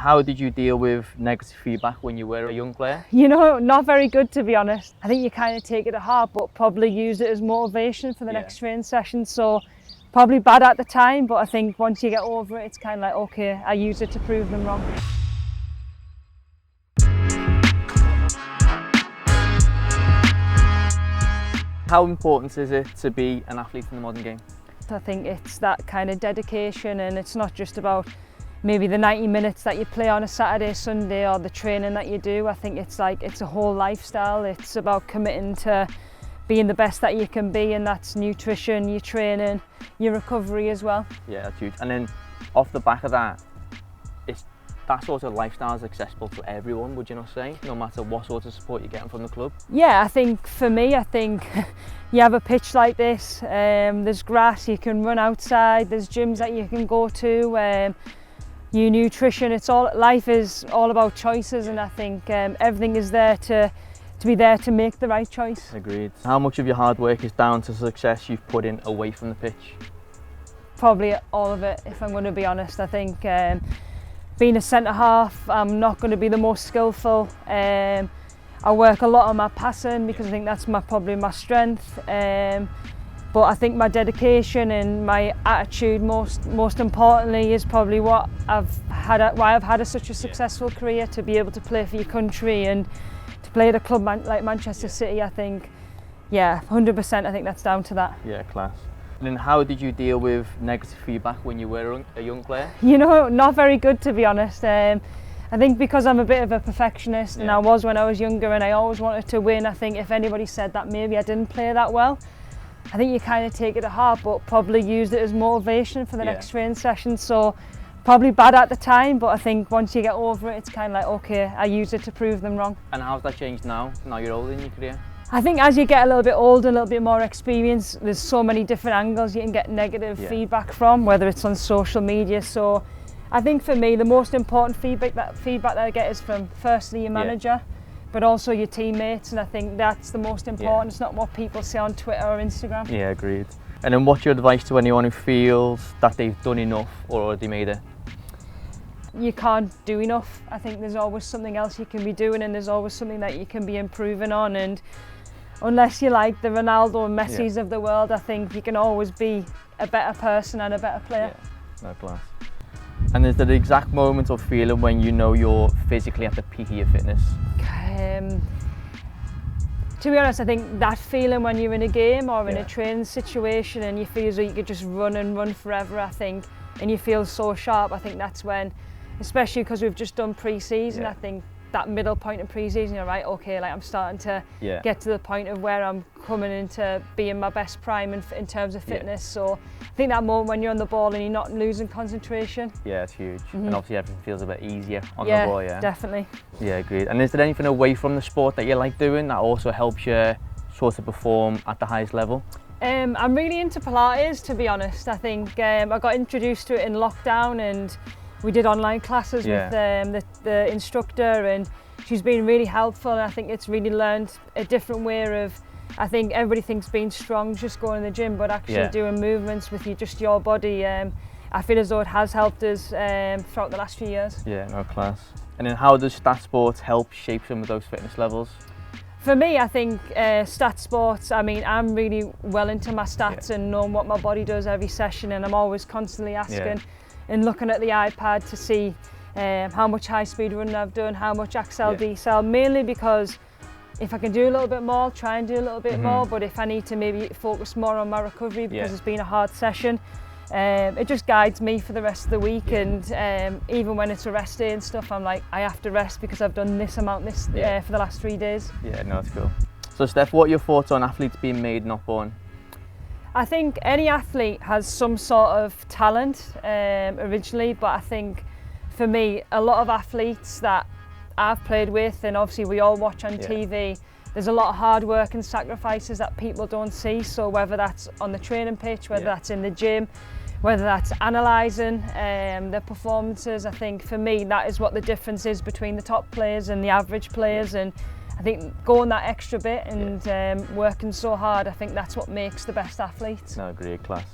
How did you deal with negative feedback when you were a young player? Not very good, to be honest. I think you kind of take it to heart, but probably use it as motivation for the next training session. So probably bad at the time, but I think once you get over it, it's kind of like, okay, I use it to prove them wrong. How important is it to be an athlete in the modern game? I think it's that kind of dedication, and it's not just about maybe the 90 minutes that you play on a Saturday, Sunday, or the training that you do. I think it's a whole lifestyle. It's about committing to being the best that you can be, and that's nutrition, your training, your recovery as well. Yeah, that's huge. And then off the back of that, that sort of lifestyle is accessible to everyone, would you not say? No matter what sort of support you're getting from the club? Yeah, I think for me, you have a pitch like this, there's grass, you can run outside, there's gyms that you can go to, your nutrition, life is all about choices, and I think everything is there to be there to make the right choice. Agreed. How much of your hard work is down to success you've put in away from the pitch? Probably all of it, if I'm going to be honest. I think being a centre half, I'm not going to be the most skillful. I work a lot on my passing because I think that's probably my strength. But I think my dedication and my attitude, most importantly, is probably why I've had such a successful career, to be able to play for your country and to play at a club like Manchester City. I think, 100%, I think that's down to that. Yeah, class. And then how did you deal with negative feedback when you were a young player? Not very good, to be honest. I think because I'm a bit of a perfectionist, and I was when I was younger, and I always wanted to win. I think if anybody said that maybe I didn't play that well, I think you kind of take it to heart, but probably use it as motivation for the next training session. So probably bad at the time, but I think once you get over it, it's kind of like, okay, I use it to prove them wrong. And how's that changed now you're older in your career? I think as you get a little bit older, a little bit more experience, there's so many different angles you can get negative feedback from, whether it's on social media. So I think for me, the most important feedback that I get is from firstly your manager, but also your teammates, and I think that's the most important. It's not what people say on Twitter or Instagram. Yeah, agreed. And then what's your advice to anyone who feels that they've done enough or already made it? You can't do enough. I think there's always something else you can be doing, and there's always something that you can be improving on, and unless you're like the Ronaldo and Messis of the world, I think you can always be a better person and a better player. Yeah, no class. And is there the exact moment or feeling when you know you're physically at the peak of your fitness? To be honest, I think that feeling when you're in a game or in a training situation and you feel as though you could just run and run forever, I think, and you feel so sharp, I think that's when, especially because we've just done pre-season, I think that middle point in pre-season, you're right, okay, like I'm starting to get to the point of where I'm coming into being my best prime in terms of fitness. So I think that moment when you're on the ball and you're not losing concentration. Yeah, it's huge. And obviously everything feels a bit easier on the ball, definitely. Yeah, agreed. And is there anything away from the sport that you like doing that also helps you sort of perform at the highest level? I'm really into Pilates, to be honest. I think I got introduced to it in lockdown, and we did online classes with the instructor, and she's been really helpful, and I think it's really learned a different way of, I think everybody thinks being strong is just going to the gym, but actually doing movements with your body, I feel as though it has helped us throughout the last few years. Yeah, no class. And then how does stat sports help shape some of those fitness levels? For me, I think stat sports, I'm really well into my stats and knowing what my body does every session, and I'm always constantly asking and looking at the iPad to see how much high speed running I've done, how much accel, decel, mainly because if I can do a little bit more, I'll try and do a little bit more, but if I need to maybe focus more on my recovery because it's been a hard session, it just guides me for the rest of the week, and even when it's a rest day and stuff, I'm like, I have to rest because I've done this amount for the last 3 days. Yeah, no, that's cool. So Steph, what are your thoughts on athletes being made, not born? I think any athlete has some sort of talent originally, but I think for me, a lot of athletes that I've played with, and obviously we all watch on TV, there's a lot of hard work and sacrifices that people don't see. So whether that's on the training pitch, whether that's in the gym, whether that's analysing their performances, I think for me that is what the difference is between the top players and the average players. And I think going that extra bit and working so hard, I think that's what makes the best athletes. No, great class.